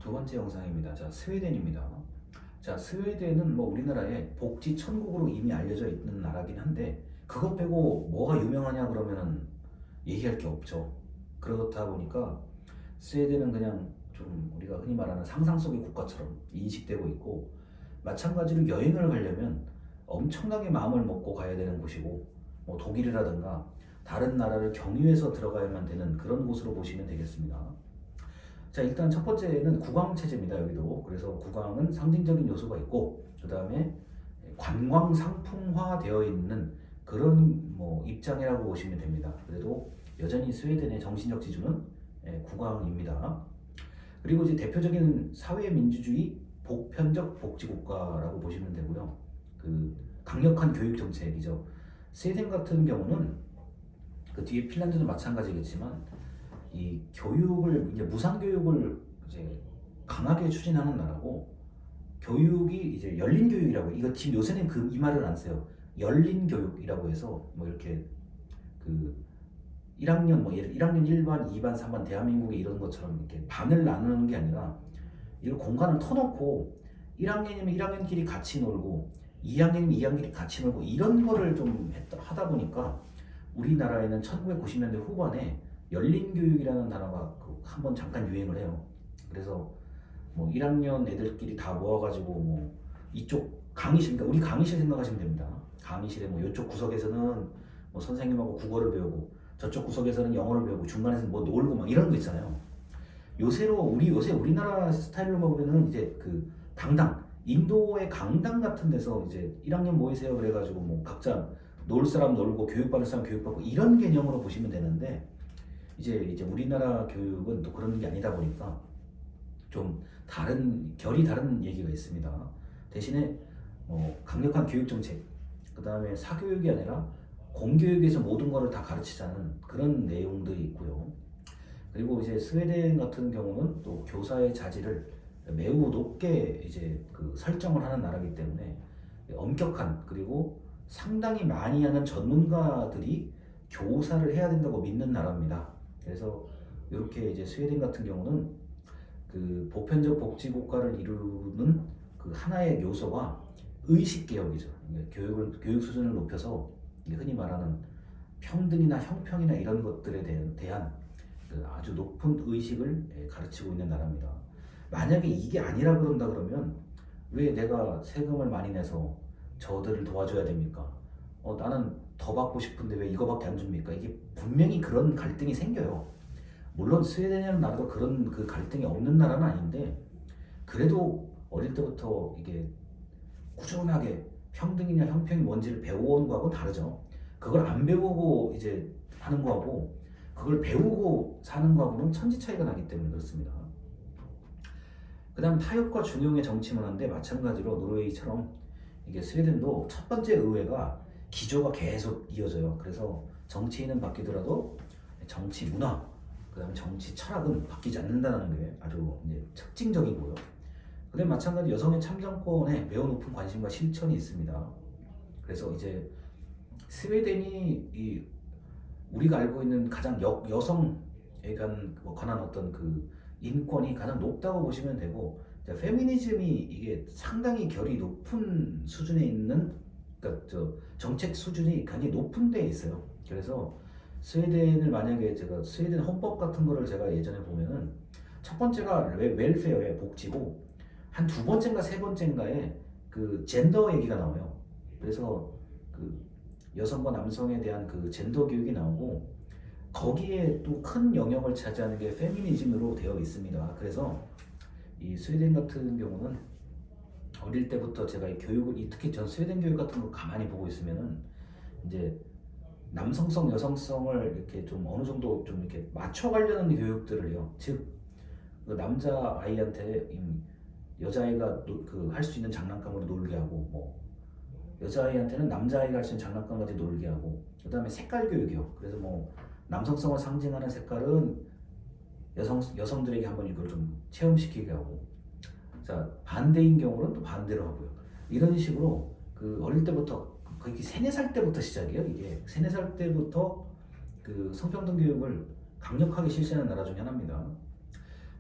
두 번째 영상입니다. 자, 스웨덴입니다. 자, 스웨덴은 뭐 우리나라의 복지 천국으로 이미 알려져 있는 나라긴 한데 그것 빼고 뭐가 유명하냐 그러면은 얘기할 게 없죠. 그렇다 보니까 스웨덴은 그냥 좀 우리가 흔히 말하는 상상 속의 국가처럼 인식되고 있고, 마찬가지로 여행을 가려면 엄청나게 마음을 먹고 가야 되는 곳이고, 뭐 독일이라든가 다른 나라를 경유해서 들어가야만 되는 그런 곳으로 보시면 되겠습니다. 자, 일단 첫 번째는 국왕 체제입니다. 여기도. 그래서 국왕은 상징적인 요소가 있고, 그 다음에 관광 상품화 되어 있는 그런 뭐 입장이라고 보시면 됩니다. 그래도 여전히 스웨덴의 정신적 지주는 국왕입니다. 그리고 이제 대표적인 사회민주주의 보편적 복지국가라고 보시면 되고요. 그 강력한 교육 정책이죠. 스웨덴 같은 경우는 그 뒤에 핀란드도 마찬가지겠지만 이 교육을 이제 무상 교육을 이제 강하게 추진하는 나라고, 교육이 이제 열린 교육이라고, 이거 지금 요새는 그 이 말을 안 써요. 열린 교육이라고 해서 뭐 이렇게 그 1학년 뭐 예를 1학년 1반, 2반, 3반 대한민국에 이런 것처럼 이렇게 반을 나누는 게 아니라 이걸 공간을 터놓고 1학년이면 1학년끼리 같이 놀고 2학년이면 2학년끼리 같이 놀고 이런 거를 좀 하다 보니까 우리나라에는 1990년대 후반에 열린 교육이라는 단어가 한번 잠깐 유행을 해요. 그래서 뭐 1학년 애들끼리 다 모아가지고 뭐 이쪽 강의실, 그러니까 우리 강의실 생각하시면 됩니다. 강의실에 뭐 이쪽 구석에서는 뭐 선생님하고 국어를 배우고 저쪽 구석에서는 영어를 배우고 중간에서는 뭐 놀고 막 이런 거 있잖아요. 요새 우리나라 스타일로 보면은 이제 그 강당, 인도의 강당 같은 데서 이제 1학년 모이세요 그래가지고 뭐 각자 놀 사람 놀고 교육받을 사람 교육받고 이런 개념으로 보시면 되는데, 이제 우리나라 교육은 또 그런 게 아니다 보니까 좀 결이 다른 얘기가 있습니다. 대신에 강력한 교육 정책, 그 다음에 사교육이 아니라 공교육에서 모든 것을 다 가르치자는 그런 내용들이 있고요. 그리고 이제 스웨덴 같은 경우는 또 교사의 자질을 매우 높게 이제 그 설정을 하는 나라이기 때문에 엄격한, 그리고 상당히 많이 하는 전문가들이 교사를 해야 된다고 믿는 나라입니다. 그래서 이렇게 이제 스웨덴 같은 경우는 그 보편적 복지 국가를 이루는 그 하나의 요소가 의식 개혁이죠. 교육 수준을 높여서 흔히 말하는 평등이나 형평이나 이런 것들에 대한 그 아주 높은 의식을 가르치고 있는 나라입니다. 만약에 이게 아니라 그런다 그러면 왜 내가 세금을 많이 내서 저들을 도와줘야 됩니까? 나는 더 받고 싶은데 왜 이거밖에 안 줍니까? 이게 분명히 그런 갈등이 생겨요. 물론 스웨덴이라는 나라도 그런 그 갈등이 없는 나라는 아닌데, 그래도 어릴 때부터 이게 꾸준하게 평등이냐 형평이 뭔지를 배워온 거하고 다르죠. 그걸 안 배우고 이제 하는 거하고 그걸 배우고 사는 거하고는 천지 차이가 나기 때문에 그렇습니다. 그 다음 타협과 중용의 정치 문화인데, 마찬가지로 노르웨이처럼 이게 스웨덴도 첫 번째 의회가 기조가 계속 이어져요. 그래서 정치인은 바뀌더라도 정치 문화, 그 다음에 정치 철학은 바뀌지 않는다는 게 아주 이제 특징적이고요. 그다음 마찬가지 여성의 참정권에 매우 높은 관심과 실천이 있습니다. 그래서 이제 스웨덴이 우리가 알고 있는 가장 여성에 관한 어떤 그 인권이 가장 높다고 보시면 되고, 페미니즘이 이게 상당히 결이 높은 수준에 있는, 그러니까 정책 수준이 굉장히 높은 데에 있어요. 그래서 스웨덴을 만약에 제가 스웨덴 헌법 같은 거를 제가 예전에 보면은 첫 번째가 웰페어의 복지고, 한 두 번째인가 세 번째인가에 그 젠더 얘기가 나와요. 그래서 그 여성과 남성에 대한 그 젠더 교육이 나오고, 거기에 또 큰 영역을 차지하는 게 페미니즘으로 되어 있습니다. 그래서 이 스웨덴 같은 경우는 어릴 때부터 제가 이 교육을, 특히 전 스웨덴 교육 같은 거 가만히 보고 있으면은 이제 남성성, 여성성을 이렇게 좀 어느 정도 좀 이렇게 맞춰가려는 교육들을요. 즉, 그 남자 아이한테 여자아이가 그 할 수 있는 장난감으로 놀게 하고, 뭐 여자아이한테는 남자아이가 할 수 있는 장난감까지 놀게 하고, 그 다음에 색깔 교육이요. 그래서 뭐 남성성을 상징하는 색깔은 여성들에게 한번 이걸 좀 체험시키게 하고, 자 반대인 경우는 또 반대로 하고요. 이런 식으로 그 어릴 때부터 거의 3, 4살 때부터 시작이에요. 이게 3, 4살 때부터 그 성평등 교육을 강력하게 실시하는 나라 중에 하나입니다.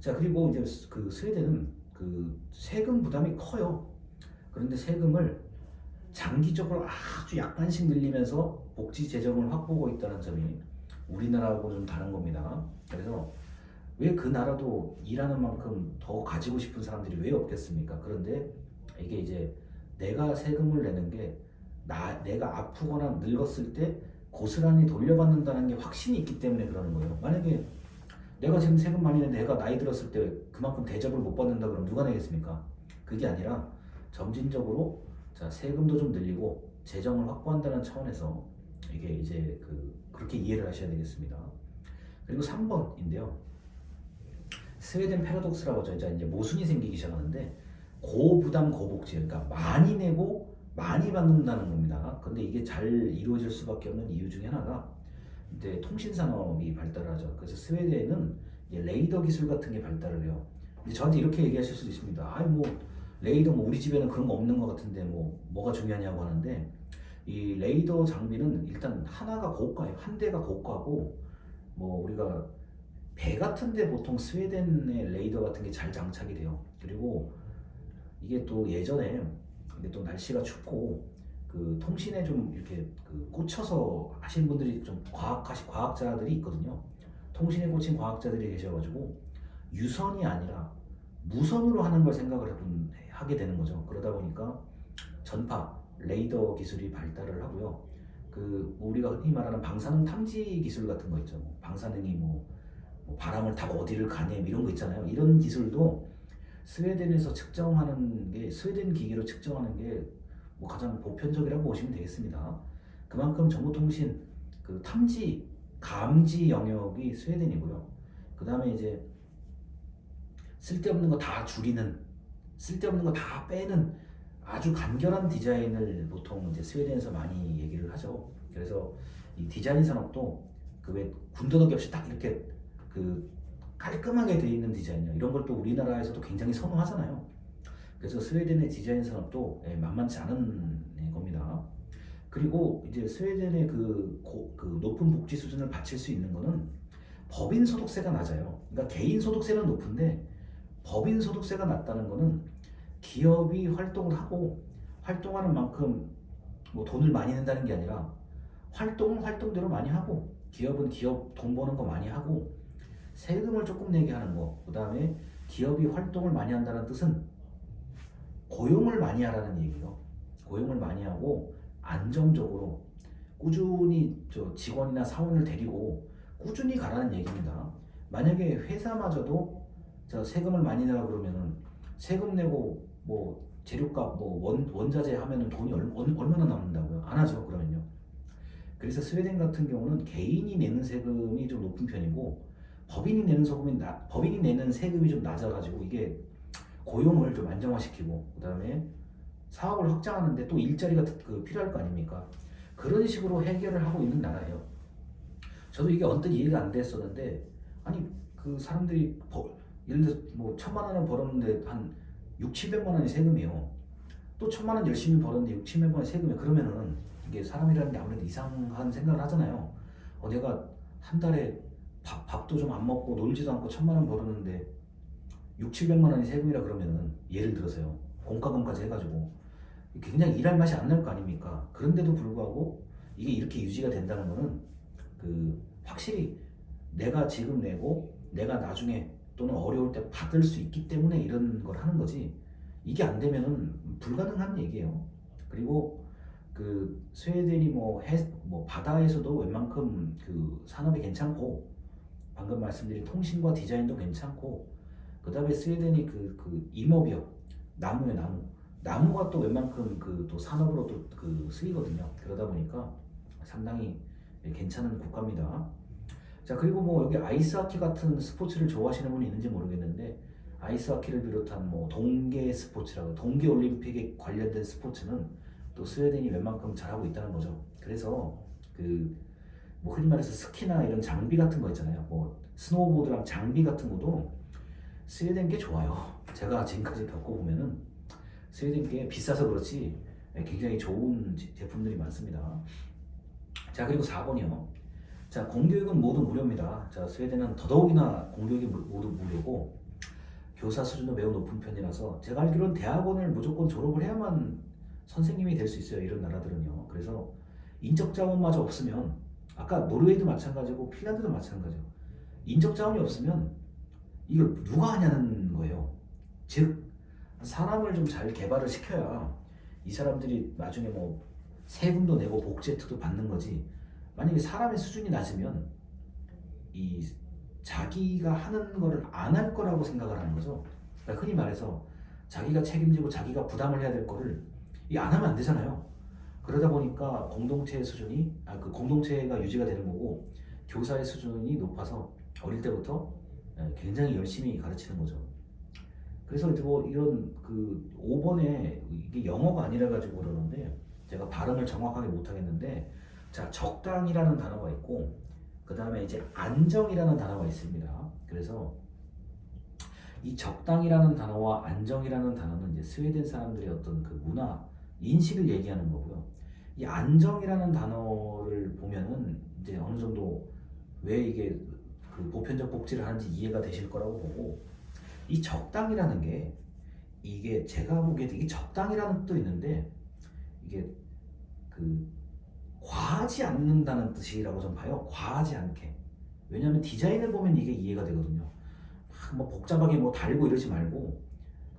자, 그리고 이제 그 스웨덴은 그 세금 부담이 커요. 그런데 세금을 장기적으로 아주 약간씩 늘리면서 복지 재정을 확보하고 있다는 점이 우리나라하고 좀 다른 겁니다. 그래서 왜 그 나라도 일하는 만큼 더 가지고 싶은 사람들이 왜 없겠습니까? 그런데 이게 이제 내가 세금을 내는 게 내가 아프거나 늙었을 때 고스란히 돌려받는다는 게 확신이 있기 때문에 그러는 거예요. 만약에 내가 지금 세금 많이 내는데 내가 나이 들었을 때 그만큼 대접을 못 받는다 그러면 누가 내겠습니까? 그게 아니라 점진적으로 자, 세금도 좀 늘리고 재정을 확보한다는 차원에서 이게 이제 그렇게 이해를 하셔야 되겠습니다. 그리고 3번인데요. 스웨덴 패러독스라고 하죠. 이제 모순이 생기기 시작하는데 고부담 고복지, 그러니까 많이 내고 많이 받는다는 겁니다. 근데 이게 잘 이루어질 수밖에 없는 이유 중에 하나가 이제 통신 산업이 발달하죠. 그래서 스웨덴은 레이더 기술 같은 게 발달을 해요. 근데 저한테 이렇게 얘기하실 수도 있습니다. 아니 뭐 레이더 뭐 우리 집에는 그런 거 없는 것 같은데 뭐가 중요하냐고 하는데 이 레이더 장비는 일단 하나가 고가예요. 한 대가 고가고 뭐 우리가 배 같은데 보통 스웨덴의 레이더 같은 게 잘 장착이 돼요. 그리고 이게 또 예전에 이게 또 날씨가 춥고 그 통신에 좀 이렇게 꽂혀서 하신 분들이 좀 과학자들이 있거든요. 통신에 꽂힌 과학자들이 계셔가지고 유선이 아니라 무선으로 하는 걸 생각을 하게 되는 거죠. 그러다 보니까 전파, 레이더 기술이 발달을 하고요. 우리가 흔히 말하는 방사능 탐지 기술 같은 거 있죠. 방사능이 뭐 바람을 타고 어디를 가냐 이런 거 있잖아요. 이런 기술도 스웨덴에서 측정하는 게 스웨덴 기계로 측정하는 게 뭐 가장 보편적이라고 보시면 되겠습니다. 그만큼 정보통신 탐지 감지 영역이 스웨덴이고요. 그 다음에 이제 쓸데없는 거 다 줄이는, 쓸데없는 거 다 빼는 아주 간결한 디자인을 보통 이제 스웨덴에서 많이 얘기를 하죠. 그래서 이 디자인 산업도 왜 군더더기 없이 딱 이렇게 깔끔하게 돼 있는 디자인이요. 이런 걸 또 우리나라에서도 굉장히 선호하잖아요. 그래서 스웨덴의 디자인 산업도 만만치 않은 겁니다. 그리고 이제 스웨덴의 높은 복지 수준을 바칠 수 있는 거는 법인 소득세가 낮아요. 그러니까 개인 소득세는 높은데 법인 소득세가 낮다는 거는 기업이 활동을 하고 활동하는 만큼 뭐 돈을 많이 낸다는 게 아니라 활동은 활동대로 많이 하고 기업은 기업 돈 버는 거 많이 하고 세금을 조금 내게 하는 거. 그 다음에 기업이 활동을 많이 한다는 뜻은 고용을 많이 하라는 얘기예요. 고용을 많이 하고 안정적으로 꾸준히 직원이나 사원을 데리고 꾸준히 가라는 얘기입니다. 만약에 회사마저도 세금을 많이 내라 그러면은 세금 내고 뭐 재료값 원자재 하면은 돈이 얼마나 남는다고요? 안 하죠 그러면요. 그래서 스웨덴 같은 경우는 개인이 내는 세금이 좀 높은 편이고 법인이 내는 세금이 좀 낮아가지고 이게 고용을 좀 안정화시키고 그 다음에 사업을 확장하는데 또 일자리가 필요할 거 아닙니까? 그런 식으로 해결을 하고 있는 나라예요. 저도 이게 언뜻 이해가 안 됐었는데 아니 사람들이 예를 들어 뭐 1,000만 원을 벌었는데 한 6,700만 원이 세금이에요. 또 1,000만 원 열심히 벌었는데 6,700만 원이 세금이 그러면은 이게 사람이라는 게 아무래도 이상한 생각을 하잖아요. 내가 한 달에 밥도 좀 안 먹고 놀지도 않고 1,000만 원 벌었는데 6,700만 원이 세금이라 그러면은 예를 들어서요. 공과금까지 해가지고 굉장히 일할 맛이 안 날 거 아닙니까? 그런데도 불구하고 이게 이렇게 유지가 된다는 거는 확실히 내가 지금 내고 내가 나중에 또는 어려울 때 받을 수 있기 때문에 이런 걸 하는 거지 이게 안 되면은 불가능한 얘기예요. 그리고 스웨덴이 뭐 바다에서도 웬만큼 산업이 괜찮고 방금 말씀드린 통신과 디자인도 괜찮고 그 다음에 스웨덴이 임업이요. 나무가 또 웬만큼 또 산업으로 또 쓰이거든요. 그러다 보니까 상당히 괜찮은 국가입니다. 자, 그리고 뭐 여기 아이스하키 같은 스포츠를 좋아하시는 분이 있는지 모르겠는데 아이스하키를 비롯한 뭐 동계 스포츠라고 동계 올림픽에 관련된 스포츠는 또 스웨덴이 웬만큼 잘하고 있다는 거죠. 그래서 뭐 흔히 말해서 스키나 이런 장비 같은 거 있잖아요. 뭐 스노우보드랑 장비 같은 것도 스웨덴 게 좋아요. 제가 지금까지 겪어보면은 스웨덴 게 비싸서 그렇지 굉장히 좋은 제품들이 많습니다. 자, 그리고 4번이요. 자, 공교육은 모두 무료입니다. 자, 스웨덴은 더더욱이나 공교육이 모두 무료고 교사 수준도 매우 높은 편이라서 제가 알기로는 대학원을 무조건 졸업을 해야만 선생님이 될 수 있어요. 이런 나라들은요. 그래서 인적 자원마저 없으면 아까 노르웨이도 마찬가지고 핀란드도 마찬가지고 인적 자원이 없으면 이걸 누가 하냐는 거예요. 즉 사람을 좀 잘 개발을 시켜야 이 사람들이 나중에 뭐 세금도 내고 복지 혜택도 받는 거지. 만약에 사람의 수준이 낮으면 이 자기가 하는 거를 안 할 거라고 생각을 하는 거죠. 그러니까 흔히 말해서 자기가 책임지고 자기가 부담을 해야 될 거를 이 안 하면 안 되잖아요. 그러다 보니까 공동체의 수준이 그 공동체가 유지가 되는 거고 교사의 수준이 높아서 어릴 때부터 굉장히 열심히 가르치는 거죠. 그래서 뭐 이런 그 5번에 이게 영어가 아니라 가지고 그러는데 제가 발음을 정확하게 못 하겠는데 자 적당이라는 단어가 있고 그 다음에 이제 안정이라는 단어가 있습니다. 그래서 이 적당이라는 단어와 안정이라는 단어는 이제 스웨덴 사람들의 어떤 그 문화 인식을 얘기하는 거고요. 이 안정이라는 단어를 보면은 이제 어느 정도 왜 이게 그 보편적 복지를 하는지 이해가 되실 거라고 보고 이 적당이라는 게 이게 제가 보기에도 이게 적당이라는 뜻도 있는데 이게 그 과하지 않는다는 뜻이라고 좀 봐요. 과하지 않게. 왜냐하면 디자인을 보면 이게 이해가 되거든요. 뭐 복잡하게 뭐 달고 이러지 말고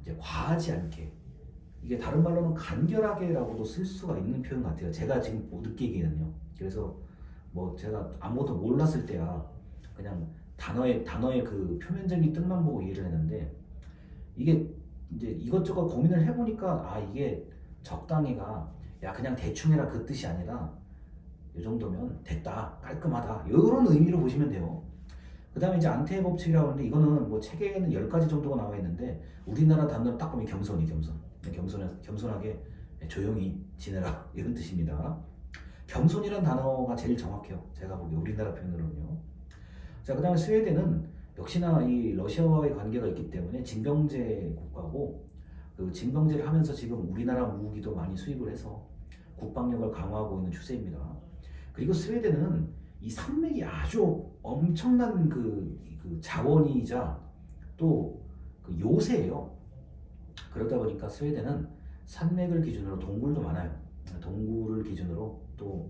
이제 과하지 않게. 이게 다른 말로는 간결하게라고도 쓸 수가 있는 표현 같아요. 제가 지금 느끼기에는요. 그래서 뭐 제가 아무것도 몰랐을 때야 그냥 단어의 그 표면적인 뜻만 보고 이해를 했는데 이게 이제 이것저것 고민을 해보니까 아 이게 적당히가 야 그냥 대충 해라 그 뜻이 아니라 이 정도면 됐다 깔끔하다 이런 의미로 보시면 돼요. 그 다음에 이제 안테의 법칙이라고 하는데 이거는 뭐 책에는 10가지 정도가 나와 있는데 우리나라 단어를 딱 보면 겸손하게 조용히 지내라 이런 뜻입니다. 겸손이란 단어가 제일 정확해요. 제가 보기에 우리나라 표현으로는요. 자, 그 다음에 스웨덴은 역시나 이 러시아와의 관계가 있기 때문에 징병제 국가고 그 징병제를 하면서 지금 우리나라 무기도 많이 수입을 해서 국방력을 강화하고 있는 추세입니다. 그리고 스웨덴은 이 산맥이 아주 엄청난 그 자원이자 또 그 요새예요. 그러다 보니까 스웨덴은 산맥을 기준으로 동굴도 많아요. 동굴을 기준으로 또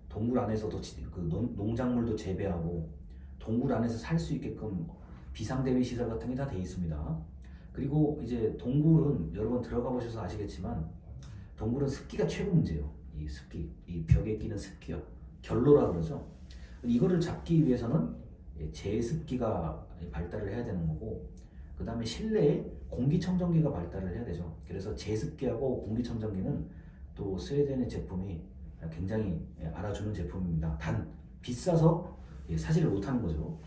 동굴 안에서도 그 농작물도 재배하고 동굴 안에서 살 수 있게끔 비상대비 시설 같은 게 다 돼 있습니다. 그리고 이제 동굴은 여러분 들어가 보셔서 아시겠지만 동굴은 습기가 최고 문제예요. 이 습기, 이 벽에 끼는 습기요. 결로라 그러죠. 이거를 잡기 위해서는 제습기가 발달을 해야 되는 거고 그 다음에 실내에 공기청정기가 발달을 해야 되죠. 그래서 제습기하고 공기청정기는 또 스웨덴의 제품이 굉장히 알아주는 제품입니다. 단 비싸서 사지를 못하는 거죠.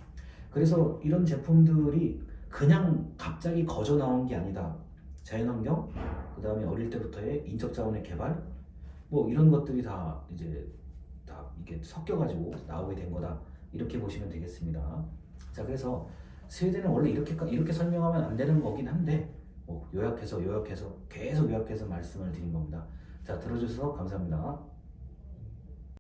그래서 이런 제품들이 그냥 갑자기 거저 나온 게 아니다. 자연환경, 그 다음에 어릴 때부터의 인적 자원의 개발, 뭐 이런 것들이 다 이제 다 이렇게 섞여가지고 나오게 된 거다. 이렇게 보시면 되겠습니다. 자, 그래서 스웨덴은 원래 이렇게 설명하면 안 되는 거긴 한데 뭐 요약해서 계속 요약해서 말씀을 드린 겁니다. 자, 들어주셔서 감사합니다.